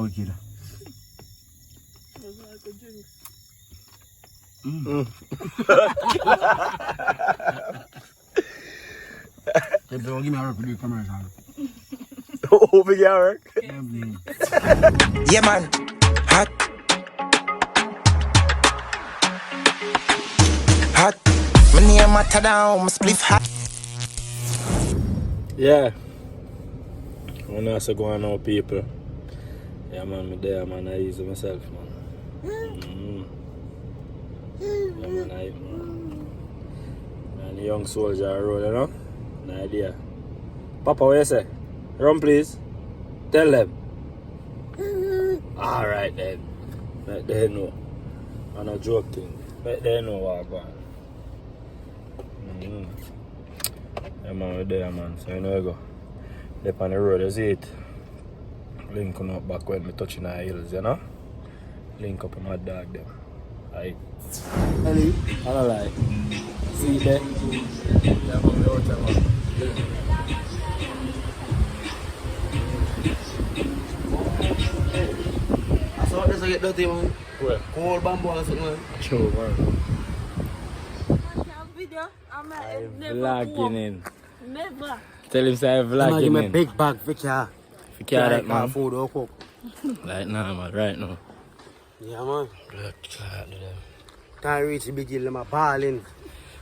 Wicked. Don't give me a work to do commercial. Oh, big work. Yeah, man. Hot. Hot. My name matter down, my spliff hot. Yeah. When I say go on now, people. Yeah, man, me there, man. I easy myself, man. Yeah, man, man, the young soldier road, you know? No idea. Papa, what you say? Run, please. Tell them. Alright, then. Let them know. I'm not joking. Let them know what I'm going. Yeah, man, we're there, man. So, you know, you go. Up on the road, you see it? Linking up back when me touching the hills, you know? Link up with my dog them. Like, Ellie, I don't like. See there? Yeah, man, we out there, man. I saw this get dirty, man. Where? Cold bamboo and something, man. True, man. Video. I'm I'm never vlogging in. Never. Tell him say I'm Give vlogging me a in. big bag for car. For carry that, man. Food or cook. Like now, man, right now. Yeah, man. Look, chat to them. Can't reach the big hill, I'm balling.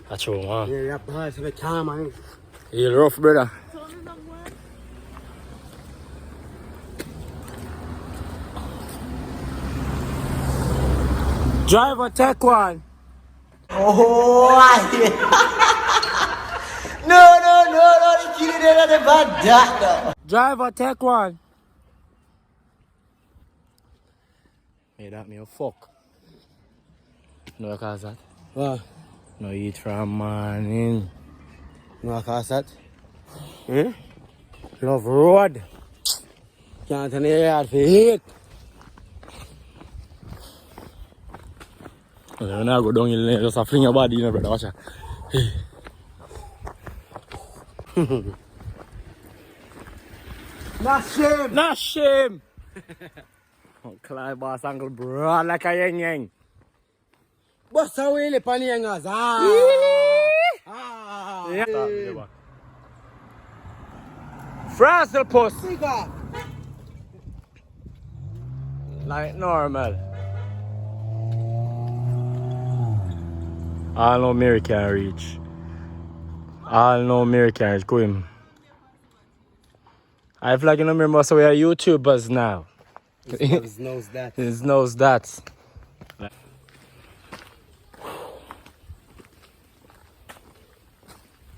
That's true, man. Yeah, that ball so we can, man. You rough, brother. Driver, take one. Oh, no, the kid is not about that, Driver, take one. Hey, that me a fuck. No, what cause that? What? No eat from morning. No, I can't that. Hmm? Love road. Can't turn your yard for heat. Okay, when I go down here, just a fling your body, you know, brother. Watch out. Hey. Not shame. Not shame. Oh, Clyde boss angle broad like a yang yang. Bust away the panyangas. Ah. Yeah. Frazzle puss. Cigar. Like normal. All know Mary can reach. All know Mary can reach. Go him. I feel like you know remember so we are YouTubers now. His knows that. His knows that.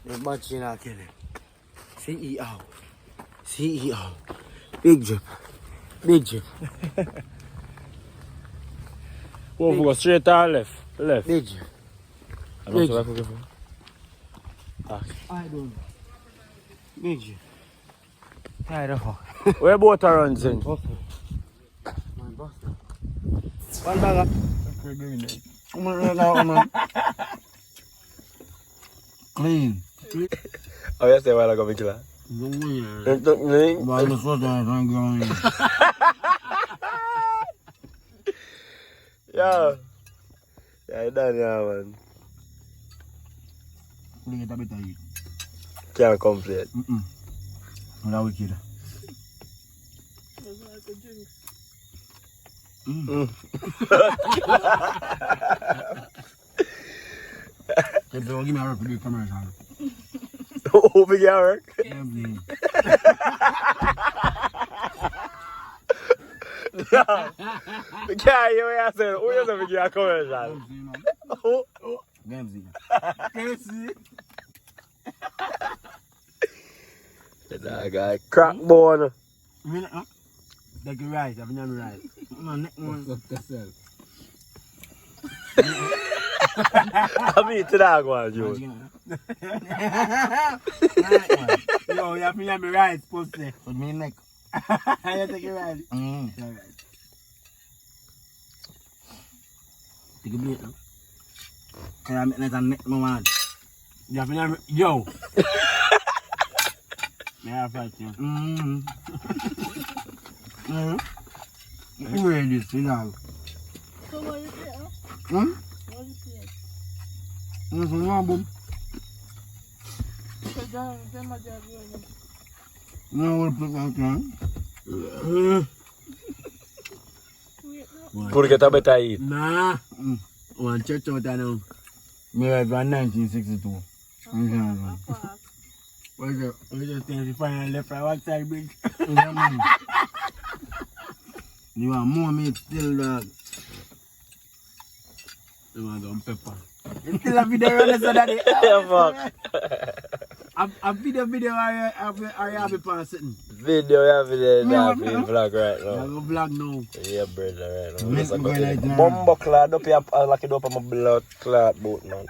The bunch in our killing. CEO. CEO. Big drip. Big drip. Oh, we go straight or left? Left. Big drip. I don't know what I'm looking for. I don't. Big drip. Tired of her. Where boat runs in? Buster. My buster. One bag. Come on. Clean. Oh, yes, I want to go make that. Why the fuck are you going? Yeah. Yeah, done, yeah, man. Look at that bit of it. Can't complain. That wicked. Don't give me a work to do commercial. Oh, big work. Yeah. Yeah. We can't hear what you say. Who you say we give a commercial? Oh. Gamzy. That guy crack bone. Take it right, I've never right. Man, neck one. I mean, to that one, Joe. Yo, you have to let me right, pussy. Put me neck. You take it right. Take a bit now. Can I make that neck, my man? You have to let me. Yo! May I fight you? Who is this, you know? So what is it? Hmm? What is it? This is one boom. So John, tell my dad going. No, we'll put that down. Could get a better eat. Nah. One church out there now. Me right from 1962. We just think the final left right one side bridge. Yeah, man. You want more meat still, dog. You want some pepper. You still a video on this, daddy? Yeah, fuck. A video are you happy for sitting? Video, you have it Yeah, there. Vlog right I now. go vlog now. Yeah, brother, right now. Make Just a me go like that. bumbo clad up here, I lock it up on my blood clad boat, man.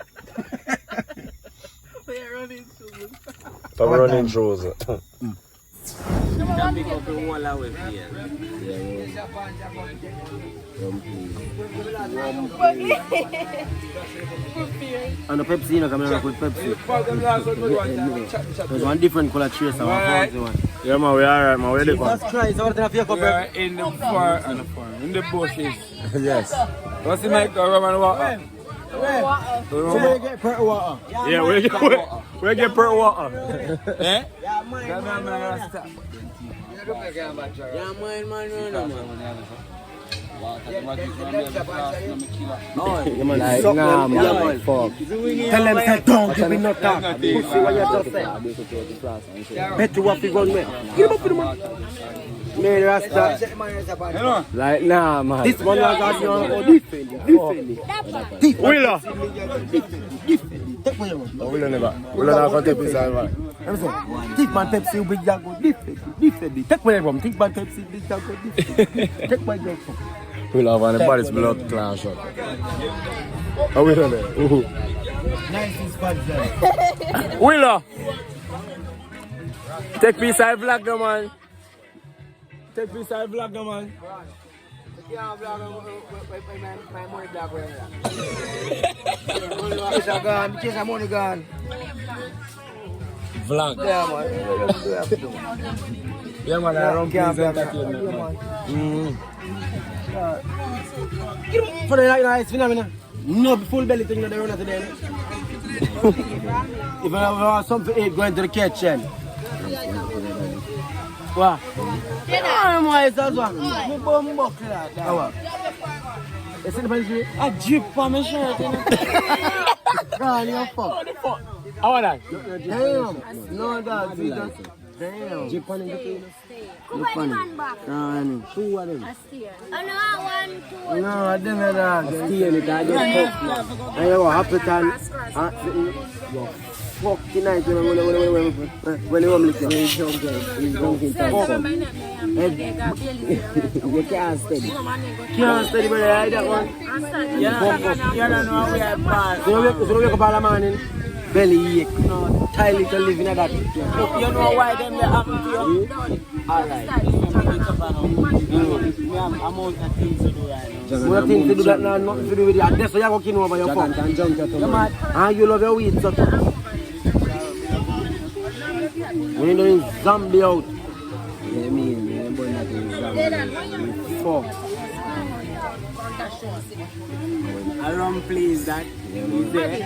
We're running through. I'm running shoes. Can pick up the wall away here. And the Pepsi, you know, coming out with Pepsi. There's one different color trace. One. Yeah, man, we alright, man. Where they go? Jesus Christ, I want to have your cup, We are in the farm, in the bushes. Yes. What's the mic go rum and water? So where you get pert water? Yeah, we get per water. Eh? That man gonna stop. Yeah, man. Like, nah, man. Fuck. Tell them, say, don't give me no talk. Pussy, what you just said. Bet you what you gun me. Give him up to the man. Man, Rasta. Like, nah, man. This one I got you on defend. Willa. Take my one. Oh, Willa never. Willa not gonna take this out. I'm saying, take my Pepsi, big jago, defend. Take my rum, take my Pepsi, big jago, defend. Take my jago. Willa have on the body's blood clash up. Oh, Willa there. Nice is bad, Willa. Take piece of vlog, no, man. Take piece of vlog, no, man. Kiss a money gone. Vlog. Yeah, man, I run please entertainment. For the nice phenomena. No full belly thing that they run today. If I have something to eat, going to the kitchen. What? I'm wise as well. You see the penalty? A drip on my shirt, you know. God, you're fucked. How are that? Damn. No, dog. Damn. Drip on it. Look funny. Two of them. No, I didn't dog. Steal it. I just fuck. And you go happy time. Fucking night when you lick it. He's drunk time. You can't steady. Can't steady, but I that one. You don't know how we are bad. So you wake up all the morning, belly ache, tired to live in that. You know why them they happen to you? Alright. I'm out of things to do right now. What things to do that now, nothing to do with it. That's why you go king over your phone. You mad? And you love your weed, so. When you doing zombie out. Yeah, me, I'm going to do zombie. Fuck. I run please that. He's there.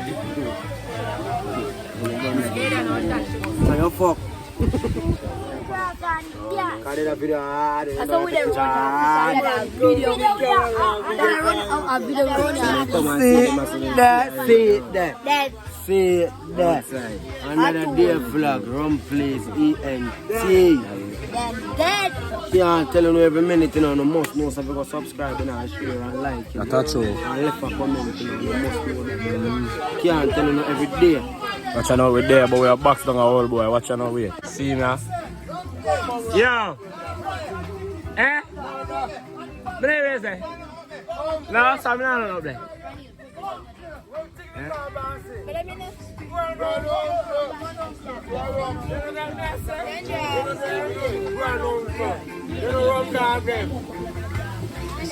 So you fuck. Yeah. Cut it up video hard. I saw with them See that. See that. Another day vlog. Rum please. ENT. Can't tell you every minute, you know, you must know, so if you go subscribe and share and like, you know, That's true. and left a comment, you know, you must know that. Can't tell you every day. Watch out we're there, but we are box down a whole boy. Watch out we. See me. Yo. Eh? Believe it, say. No, Sam, no, there.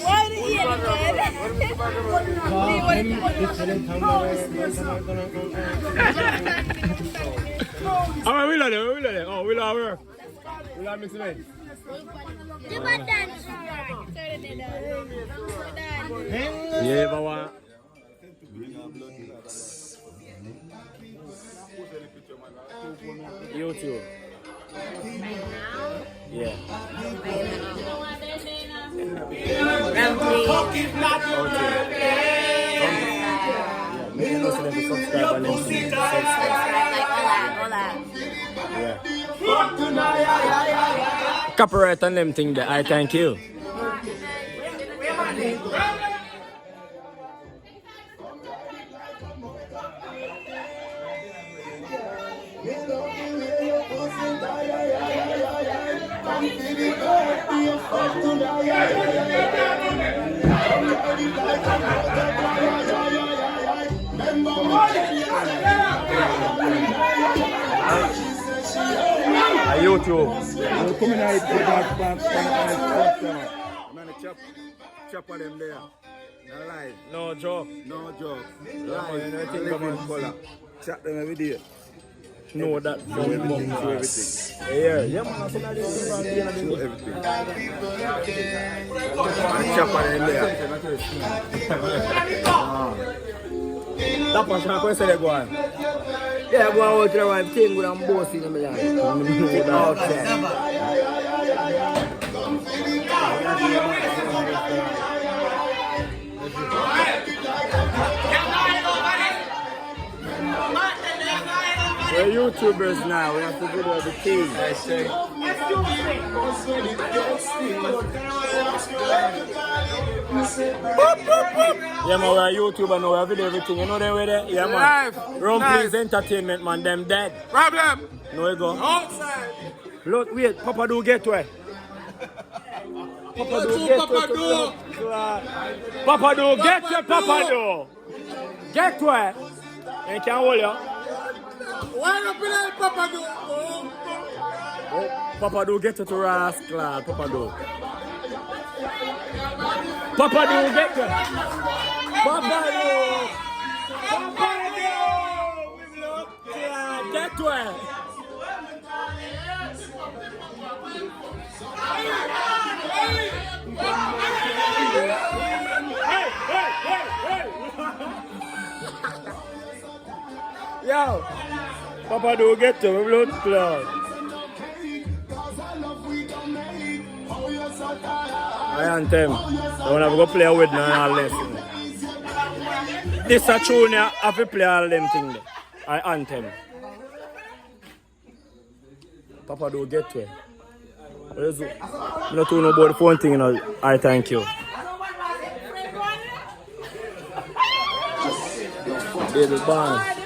Why did he Oh, we love it. Oh, we love her. We got mixed veg. You ever want? YouTube. Yeah. Make you know so them to subscribe and them to yeah. Copyright on them thing that I thank you. YouTube. We're coming out with that man, chop of them there. No live. No joke. No joke. Live. I think I'm on color. Chop them every day. Know that Show everything. Show everything. Yeah, man. Show everything. Chop of them there. That person can say they go on. Yeah, go out to the wife thing with them boss in the middle. We're YouTubers now, we have to do the thing. Yeah man, we're a YouTuber now, we have to do everything. You know them way there? Yeah man. Rumpley's Entertainment man, them dead. Problem. No you go. Outside. Look, wait, Papa do get where? Papa do get where? Papa do get where, Papa do. Get where? You can't hold you. Why not be like Papa do? Oh, Papa do get to rascal, Papa do. Papa do get to. Papa do. Papa do. Get to it. Yo, Papa do get to me, blood clot. I anthem. I want to go play with now all this. This a tune I have to play all them things. I anthem. Papa do get to it. I'm not talking about the phone thing, you know. I thank you. Baby Barnes.